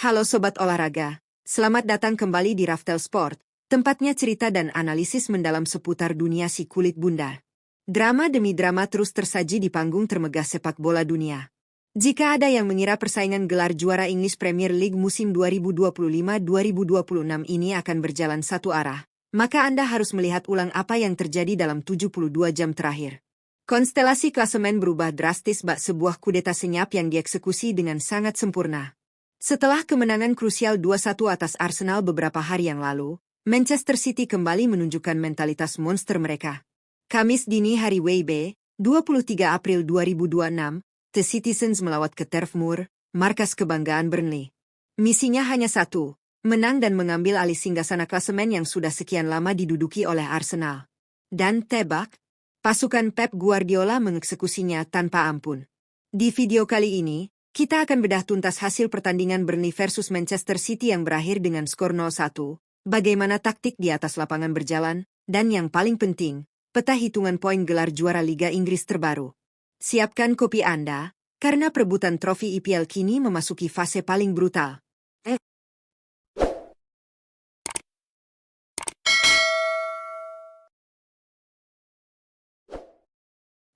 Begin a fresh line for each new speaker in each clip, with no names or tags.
Halo Sobat Olahraga, selamat datang kembali di Raftel Sport, tempatnya cerita dan analisis mendalam seputar dunia si kulit bunda. Drama demi drama terus tersaji di panggung termegah sepak bola dunia. Jika ada yang mengira persaingan gelar juara English Premier League musim 2025-2026 ini akan berjalan satu arah, maka Anda harus melihat ulang apa yang terjadi dalam 72 jam terakhir. Konstelasi klasemen berubah drastis bak sebuah kudeta senyap yang dieksekusi dengan sangat sempurna. Setelah kemenangan krusial 2-1 atas Arsenal beberapa hari yang lalu, Manchester City kembali menunjukkan mentalitas monster mereka. Kamis dini hari WIB, 23 April 2026, The Citizens melawat ke Turf Moor, markas kebanggaan Burnley. Misinya hanya satu, menang dan mengambil alih singgasana klasemen yang sudah sekian lama diduduki oleh Arsenal. Dan tebak, pasukan Pep Guardiola mengeksekusinya tanpa ampun. Di video kali ini, kita akan bedah tuntas hasil pertandingan Burnley versus Manchester City yang berakhir dengan skor 0-1, bagaimana taktik di atas lapangan berjalan, dan yang paling penting, peta hitungan poin gelar juara Liga Inggris terbaru. Siapkan kopi Anda, karena perebutan trofi IPL kini memasuki fase paling brutal.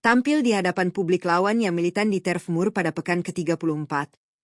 Tampil di hadapan publik lawan yang militan di Turf Moor pada pekan ke-34,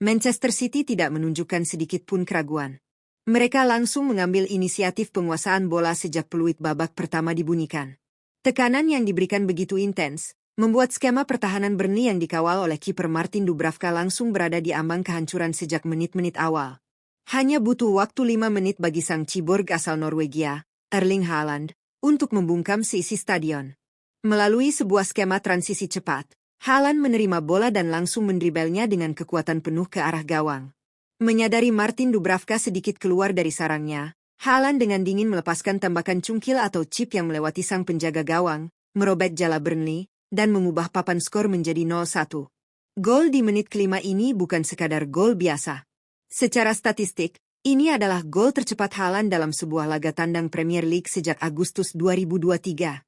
Manchester City tidak menunjukkan sedikit pun keraguan. Mereka langsung mengambil inisiatif penguasaan bola sejak peluit babak pertama dibunyikan. Tekanan yang diberikan begitu intens, membuat skema pertahanan Burnley yang dikawal oleh kiper Martin Dubravka langsung berada di ambang kehancuran sejak menit-menit awal. Hanya butuh waktu 5 menit bagi sang ciborg asal Norwegia, Erling Haaland, untuk membungkam seisi stadion. Melalui sebuah skema transisi cepat, Haaland menerima bola dan langsung mendribelnya dengan kekuatan penuh ke arah gawang. Menyadari Martin Dubravka sedikit keluar dari sarangnya, Haaland dengan dingin melepaskan tembakan cungkil atau chip yang melewati sang penjaga gawang, merobek jala Burnley, dan mengubah papan skor menjadi 0-1. Gol di menit kelima ini bukan sekadar gol biasa. Secara statistik, ini adalah gol tercepat Haaland dalam sebuah laga tandang Premier League sejak Agustus 2023.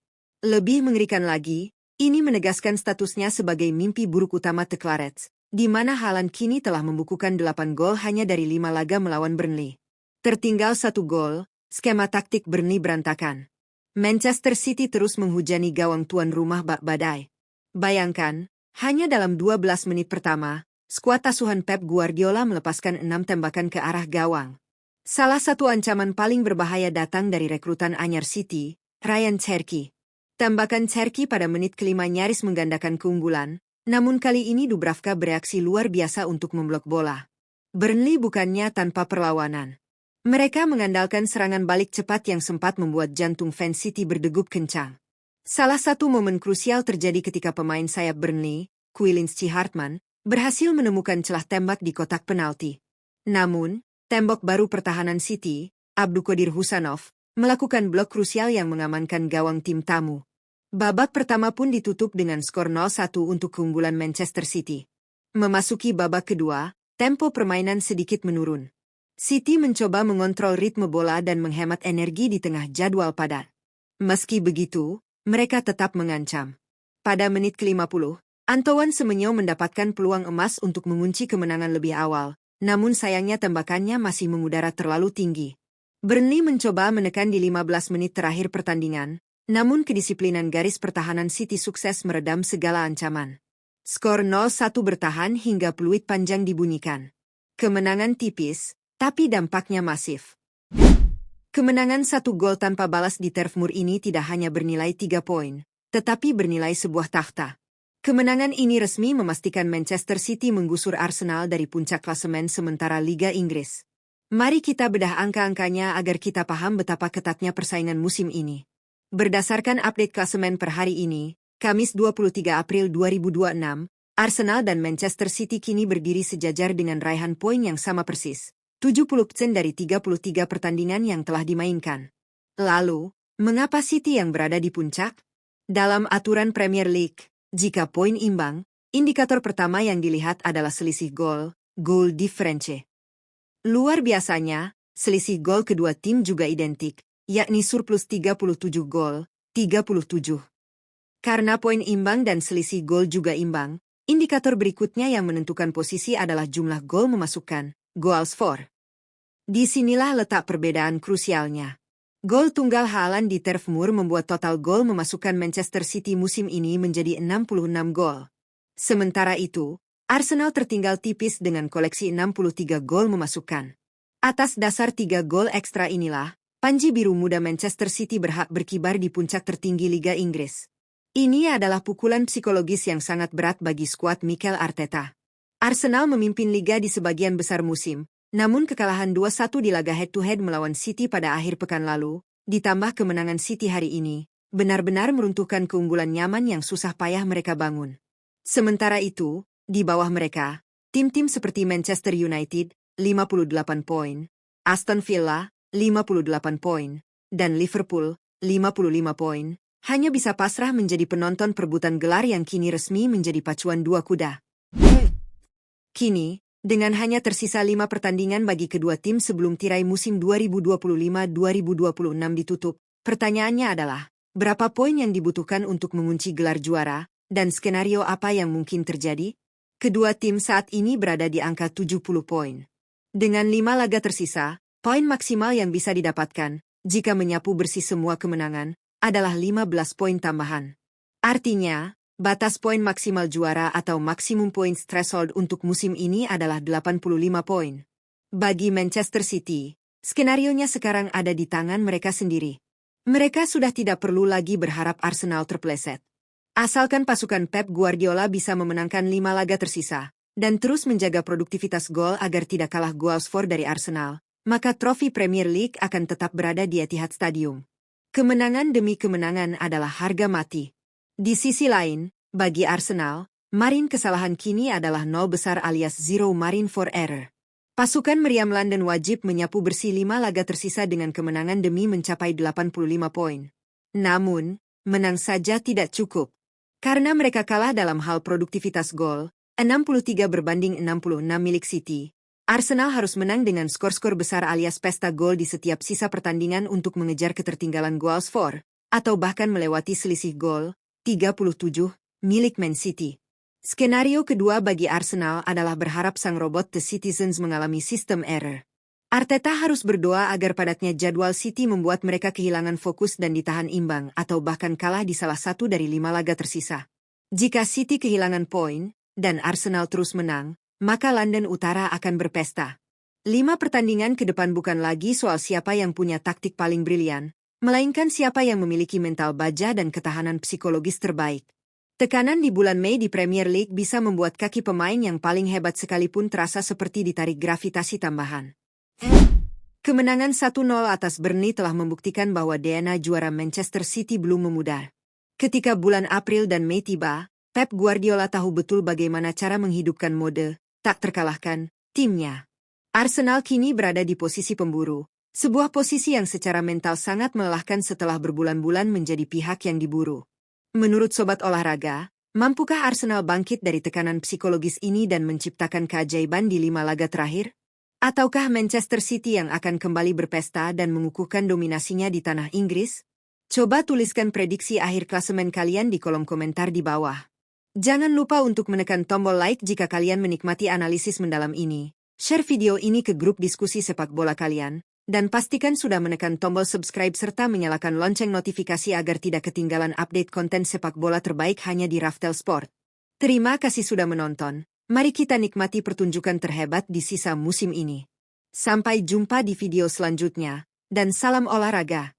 Lebih mengerikan lagi, ini menegaskan statusnya sebagai mimpi buruk utama The Clarets, di mana Haaland kini telah membukukan 8 gol hanya dari 5 laga melawan Burnley. Tertinggal 1 gol, skema taktik Burnley berantakan. Manchester City terus menghujani gawang tuan rumah bak badai. Bayangkan, hanya dalam 12 menit pertama, skuad asuhan Pep Guardiola melepaskan 6 tembakan ke arah gawang. Salah satu ancaman paling berbahaya datang dari rekrutan anyar City, Ryan Cherki. Tembakan Cherki pada menit kelima nyaris menggandakan keunggulan, namun kali ini Dubravka bereaksi luar biasa untuk memblok bola. Burnley bukannya tanpa perlawanan. Mereka mengandalkan serangan balik cepat yang sempat membuat jantung fans City berdegup kencang. Salah satu momen krusial terjadi ketika pemain sayap Burnley, Quillinski Hartman, berhasil menemukan celah tembak di kotak penalti. Namun, tembok baru pertahanan City, Abduqodir Husanov, melakukan blok krusial yang mengamankan gawang tim tamu. Babak pertama pun ditutup dengan skor 0-1 untuk keunggulan Manchester City. Memasuki babak kedua, tempo permainan sedikit menurun. City mencoba mengontrol ritme bola dan menghemat energi di tengah jadwal padat. Meski begitu, mereka tetap mengancam. Pada menit ke-50, Antoine Semenyo mendapatkan peluang emas untuk mengunci kemenangan lebih awal, namun sayangnya tembakannya masih mengudara terlalu tinggi. Burnley mencoba menekan di 15 menit terakhir pertandingan, namun kedisiplinan garis pertahanan City sukses meredam segala ancaman. Skor 0-1 bertahan hingga peluit panjang dibunyikan. Kemenangan tipis, tapi dampaknya masif. Kemenangan 1 gol tanpa balas di Turf Moor ini tidak hanya bernilai 3 poin, tetapi bernilai sebuah takhta. Kemenangan ini resmi memastikan Manchester City menggusur Arsenal dari puncak klasemen sementara Liga Inggris. Mari kita bedah angka-angkanya agar kita paham betapa ketatnya persaingan musim ini. Berdasarkan update klasemen per hari ini, Kamis 23 April 2026, Arsenal dan Manchester City kini berdiri sejajar dengan raihan poin yang sama persis, 70% dari 33 pertandingan yang telah dimainkan. Lalu, mengapa City yang berada di puncak? Dalam aturan Premier League, jika poin imbang, indikator pertama yang dilihat adalah selisih gol, goal difference. Luar biasanya, selisih gol kedua tim juga identik, yakni surplus 37 gol, 37. Karena poin imbang dan selisih gol juga imbang, Indikator berikutnya yang menentukan posisi adalah jumlah gol memasukkan, goals for. Disinilah letak perbedaan krusialnya. Gol tunggal Haaland di Turf Moor membuat total gol memasukkan Manchester City musim ini menjadi 66 gol. Sementara itu, Arsenal tertinggal tipis dengan koleksi 63 gol memasukkan. Atas dasar 3 gol ekstra inilah, Panji Biru Muda Manchester City berhak berkibar di puncak tertinggi Liga Inggris. Ini adalah pukulan psikologis yang sangat berat bagi skuad Mikel Arteta. Arsenal memimpin Liga di sebagian besar musim, namun kekalahan 2-1 di laga head-to-head melawan City pada akhir pekan lalu, ditambah kemenangan City hari ini, benar-benar meruntuhkan keunggulan nyaman yang susah payah mereka bangun. Sementara itu, di bawah mereka, tim-tim seperti Manchester United, 58 poin, Aston Villa, 58 poin, dan Liverpool, 55 poin, hanya bisa pasrah menjadi penonton perebutan gelar yang kini resmi menjadi pacuan dua kuda. Kini, dengan hanya tersisa 5 pertandingan bagi kedua tim sebelum tirai musim 2025-2026 ditutup, pertanyaannya adalah, berapa poin yang dibutuhkan untuk mengunci gelar juara, dan skenario apa yang mungkin terjadi? Kedua tim saat ini berada di angka 70 poin. Dengan 5 laga tersisa, poin maksimal yang bisa didapatkan, jika menyapu bersih semua kemenangan, adalah 15 poin tambahan. Artinya, batas poin maksimal juara atau maksimum points threshold untuk musim ini adalah 85 poin. Bagi Manchester City, skenarionya sekarang ada di tangan mereka sendiri. Mereka sudah tidak perlu lagi berharap Arsenal terpleset. Asalkan pasukan Pep Guardiola bisa memenangkan 5 laga tersisa, dan terus menjaga produktivitas gol agar tidak kalah goals for dari Arsenal, maka trofi Premier League akan tetap berada di Etihad Stadium. Kemenangan demi kemenangan adalah harga mati. Di sisi lain, bagi Arsenal, margin kesalahan kini adalah 0 besar alias zero margin for error. Pasukan meriam London wajib menyapu bersih 5 laga tersisa dengan kemenangan demi mencapai 85 poin. Namun, menang saja tidak cukup. Karena mereka kalah dalam hal produktivitas gol, 63 berbanding 66 milik City. Arsenal harus menang dengan skor-skor besar alias pesta gol di setiap sisa pertandingan untuk mengejar ketertinggalan goals for, atau bahkan melewati selisih gol, 37, milik Man City. Skenario kedua bagi Arsenal adalah berharap sang robot The Citizens mengalami sistem error. Arteta harus berdoa agar padatnya jadwal City membuat mereka kehilangan fokus dan ditahan imbang atau bahkan kalah di salah satu dari 5 laga tersisa. Jika City kehilangan poin, dan Arsenal terus menang, maka London Utara akan berpesta. 5 pertandingan ke depan bukan lagi soal siapa yang punya taktik paling brilian, melainkan siapa yang memiliki mental baja dan ketahanan psikologis terbaik. Tekanan di bulan Mei di Premier League bisa membuat kaki pemain yang paling hebat sekalipun terasa seperti ditarik gravitasi tambahan. Kemenangan 1-0 atas Burnley telah membuktikan bahwa DNA juara Manchester City belum memudar. Ketika bulan April dan Mei tiba, Pep Guardiola tahu betul bagaimana cara menghidupkan mode tak terkalahkan timnya. Arsenal kini berada di posisi pemburu, sebuah posisi yang secara mental sangat melelahkan setelah berbulan-bulan menjadi pihak yang diburu. Menurut Sobat Olahraga, mampukah Arsenal bangkit dari tekanan psikologis ini dan menciptakan keajaiban di 5 laga terakhir? Ataukah Manchester City yang akan kembali berpesta dan mengukuhkan dominasinya di tanah Inggris? Coba tuliskan prediksi akhir klasemen kalian di kolom komentar di bawah. Jangan lupa untuk menekan tombol like jika kalian menikmati analisis mendalam ini. Share video ini ke grup diskusi sepak bola kalian. Dan pastikan sudah menekan tombol subscribe serta menyalakan lonceng notifikasi agar tidak ketinggalan update konten sepak bola terbaik hanya di Raftel Sport. Terima kasih sudah menonton. Mari kita nikmati pertunjukan terhebat di sisa musim ini. Sampai jumpa di video selanjutnya, dan salam olahraga.